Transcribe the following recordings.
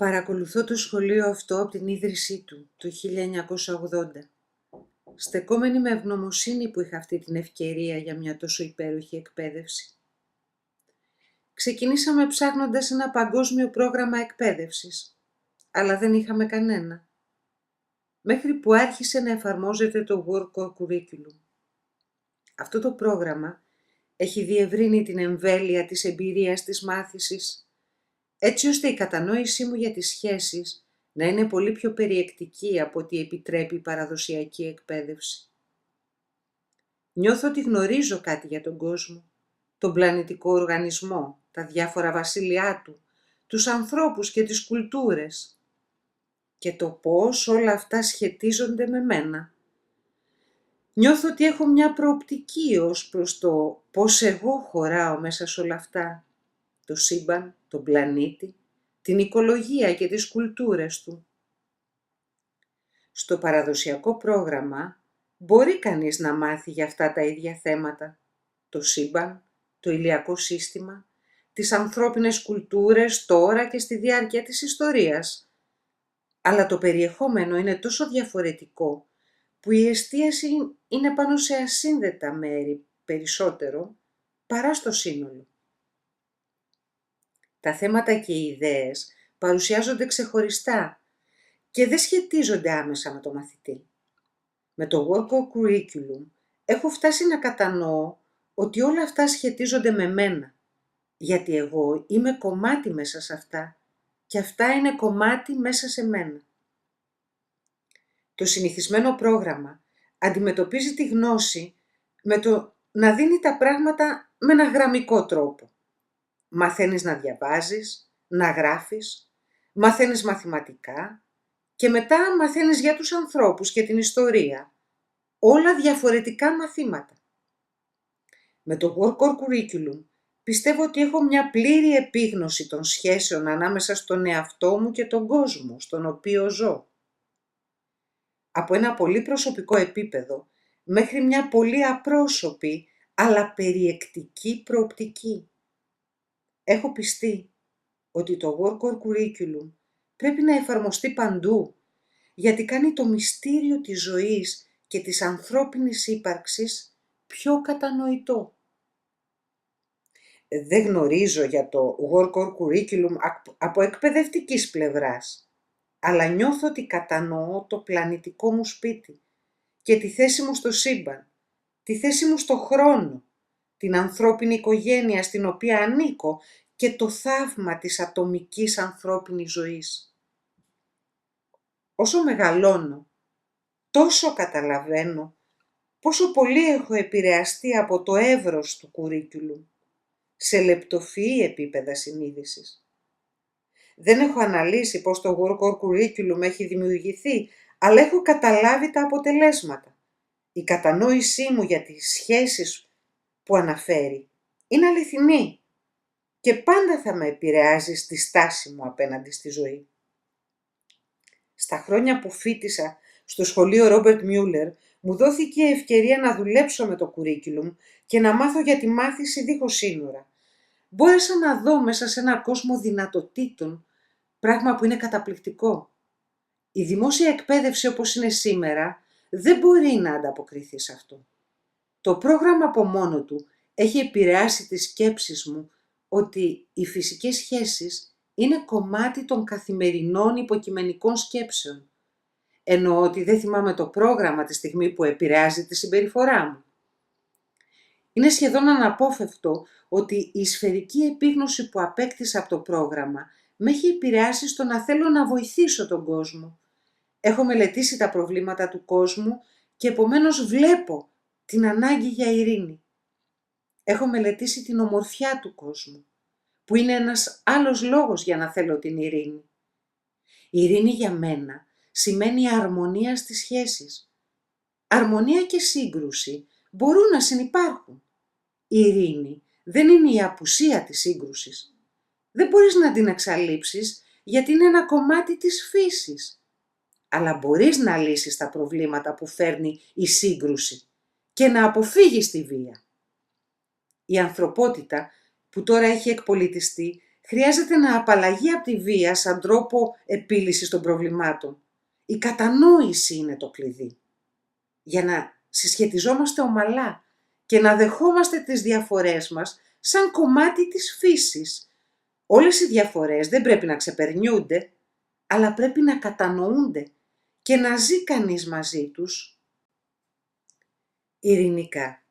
Παρακολουθώ το σχολείο αυτό από την ίδρυσή του, το 1980, στεκόμενη με ευγνωμοσύνη που είχα αυτή την ευκαιρία για μια τόσο υπέροχη εκπαίδευση. Ξεκινήσαμε ψάχνοντας ένα παγκόσμιο πρόγραμμα εκπαίδευσης, αλλά δεν είχαμε κανένα, μέχρι που άρχισε να εφαρμόζεται το World Core Curriculum. Αυτό το πρόγραμμα έχει διευρύνει την εμβέλεια της εμπειρίας της μάθησης, έτσι ώστε η κατανόησή μου για τις σχέσεις να είναι πολύ πιο περιεκτική από ό,τι επιτρέπει η παραδοσιακή εκπαίδευση. Νιώθω ότι γνωρίζω κάτι για τον κόσμο, τον πλανητικό οργανισμό, τα διάφορα βασίλειά του, τους ανθρώπους και τις κουλτούρες και το πώς όλα αυτά σχετίζονται με μένα. Νιώθω ότι έχω μια προοπτική ως προς το πώς εγώ χωράω μέσα σε όλα αυτά, το σύμπαν, τον πλανήτη, την οικολογία και τις κουλτούρες του. Στο παραδοσιακό πρόγραμμα μπορεί κανείς να μάθει για αυτά τα ίδια θέματα, το σύμπαν, το ηλιακό σύστημα, τις ανθρώπινες κουλτούρες τώρα και στη διάρκεια της ιστορίας. Αλλά το περιεχόμενο είναι τόσο διαφορετικό που η εστίαση είναι πάνω σε ασύνδετα μέρη περισσότερο παρά στο σύνολο. Τα θέματα και οι ιδέες παρουσιάζονται ξεχωριστά και δεν σχετίζονται άμεσα με το μαθητή. Με το World Core Curriculum έχω φτάσει να κατανοώ ότι όλα αυτά σχετίζονται με μένα, γιατί εγώ είμαι κομμάτι μέσα σε αυτά και αυτά είναι κομμάτι μέσα σε μένα. Το συνηθισμένο πρόγραμμα αντιμετωπίζει τη γνώση με το να δίνει τα πράγματα με ένα γραμμικό τρόπο. Μαθαίνεις να διαβάζεις, να γράφεις, μαθαίνεις μαθηματικά και μετά μαθαίνεις για τους ανθρώπους και την ιστορία. Όλα διαφορετικά μαθήματα. Με το World Core Curriculum πιστεύω ότι έχω μια πλήρη επίγνωση των σχέσεων ανάμεσα στον εαυτό μου και τον κόσμο στον οποίο ζω. Από ένα πολύ προσωπικό επίπεδο μέχρι μια πολύ απρόσωπη αλλά περιεκτική προοπτική. Έχω πιστεί ότι το World Core Curriculum πρέπει να εφαρμοστεί παντού, γιατί κάνει το μυστήριο της ζωής και της ανθρώπινης ύπαρξης πιο κατανοητό. Δεν γνωρίζω για το World Core Curriculum από εκπαιδευτικής πλευράς, αλλά νιώθω ότι κατανοώ το πλανητικό μου σπίτι και τη θέση μου στο σύμπαν, τη θέση μου στο χρόνο, την ανθρώπινη οικογένεια στην οποία ανήκω και το θαύμα της ατομικής ανθρώπινης ζωής. Όσο μεγαλώνω, τόσο καταλαβαίνω πόσο πολύ έχω επηρεαστεί από το εύρος του curriculum, σε λεπτοφυή επίπεδα συνείδησης. Δεν έχω αναλύσει πώς το World Core Curriculum έχει δημιουργηθεί, αλλά έχω καταλάβει τα αποτελέσματα. Η κατανόησή μου για τις σχέσεις που αναφέρει είναι αληθινή και πάντα θα με επηρεάζει στη στάση μου απέναντι στη ζωή. Στα χρόνια που φοίτησα στο σχολείο Ρόμπερτ Μιούλερ, μου δόθηκε η ευκαιρία να δουλέψω με το curriculum και να μάθω για τη μάθηση δίχως σύνορα. Μπόρεσα να δω μέσα σε ένα κόσμο δυνατοτήτων, πράγμα που είναι καταπληκτικό. Η δημόσια εκπαίδευση όπως είναι σήμερα δεν μπορεί να ανταποκριθεί σε αυτό. Το πρόγραμμα από μόνο του έχει επηρεάσει τις σκέψεις μου ότι οι φυσικές σχέσεις είναι κομμάτι των καθημερινών υποκειμενικών σκέψεων. Εννοώ ότι δεν θυμάμαι το πρόγραμμα τη στιγμή που επηρεάζει τη συμπεριφορά μου. Είναι σχεδόν αναπόφευκτο ότι η σφαιρική επίγνωση που απέκτησα από το πρόγραμμα με έχει επηρεάσει στο να θέλω να βοηθήσω τον κόσμο. Έχω μελετήσει τα προβλήματα του κόσμου και επομένως βλέπω την ανάγκη για ειρήνη. Έχω μελετήσει την ομορφιά του κόσμου, που είναι ένας άλλος λόγος για να θέλω την ειρήνη. Η ειρήνη για μένα σημαίνει αρμονία στις σχέσεις. Αρμονία και σύγκρουση μπορούν να συνυπάρχουν. Η ειρήνη δεν είναι η απουσία της σύγκρουσης. Δεν μπορείς να την εξαλείψεις γιατί είναι ένα κομμάτι της φύσης. Αλλά μπορείς να λύσεις τα προβλήματα που φέρνει η σύγκρουση και να αποφύγεις τη βία. Η ανθρωπότητα που τώρα έχει εκπολιτιστεί χρειάζεται να απαλλαγεί από τη βία σαν τρόπο επίλυσης των προβλημάτων. Η κατανόηση είναι το κλειδί. Για να συσχετιζόμαστε ομαλά και να δεχόμαστε τις διαφορές μας σαν κομμάτι της φύσης. Όλες οι διαφορές δεν πρέπει να ξεπερνιούνται, αλλά πρέπει να κατανοούνται και να ζει κανείς μαζί τους ειρηνικά.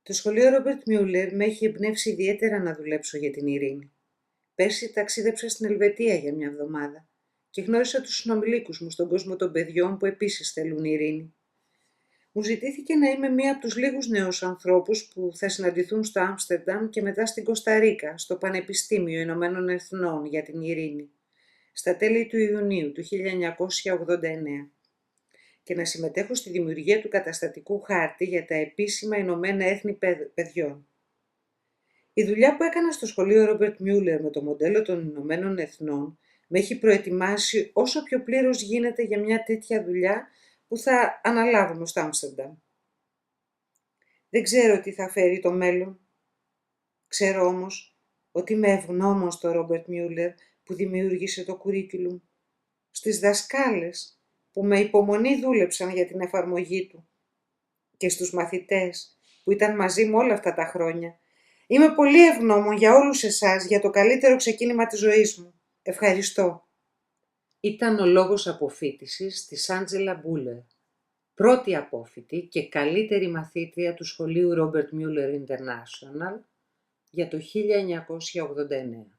Το σχολείο Ρόμπερτ Μιούλερ με έχει εμπνεύσει ιδιαίτερα να δουλέψω για την ειρήνη. Πέρσι ταξίδεψα στην Ελβετία για μια εβδομάδα και γνώρισα τους συνομιλίκους μου στον κόσμο των παιδιών που επίσης θέλουν ειρήνη. Μου ζητήθηκε να είμαι μία από τους λίγους νέους ανθρώπους που θα συναντηθούν στο Άμστερνταμ και μετά στην Κοσταρίκα, στο Πανεπιστήμιο Ηνωμένων Εθνών για την Ειρήνη, στα τέλη του Ιουνίου του 1989, και να συμμετέχω στη δημιουργία του καταστατικού χάρτη για τα επίσημα Ηνωμένα Έθνη παιδιών. Η δουλειά που έκανα στο σχολείο Ρόμπερτ Μιούλερ με το μοντέλο των Ηνωμένων Εθνών με έχει προετοιμάσει όσο πιο πλήρως γίνεται για μια τέτοια δουλειά που θα αναλάβουμε στο Άμστερνταμ. Δεν ξέρω τι θα φέρει το μέλλον. Ξέρω όμως ότι είμαι ευγνώμων στο Ρόμπερτ Μιούλερ που δημιούργησε το curriculum, στις δασκάλες που με υπομονή δούλεψαν για την εφαρμογή του και στους μαθητές που ήταν μαζί μου όλα αυτά τα χρόνια. Είμαι πολύ ευγνώμων για όλους εσάς για το καλύτερο ξεκίνημα της ζωής μου. Ευχαριστώ. Ήταν ο λόγος αποφοίτησης της Άντζελα Μπούλερ, πρώτη απόφοιτη και καλύτερη μαθήτρια του σχολείου Robert Mueller International για το 1989.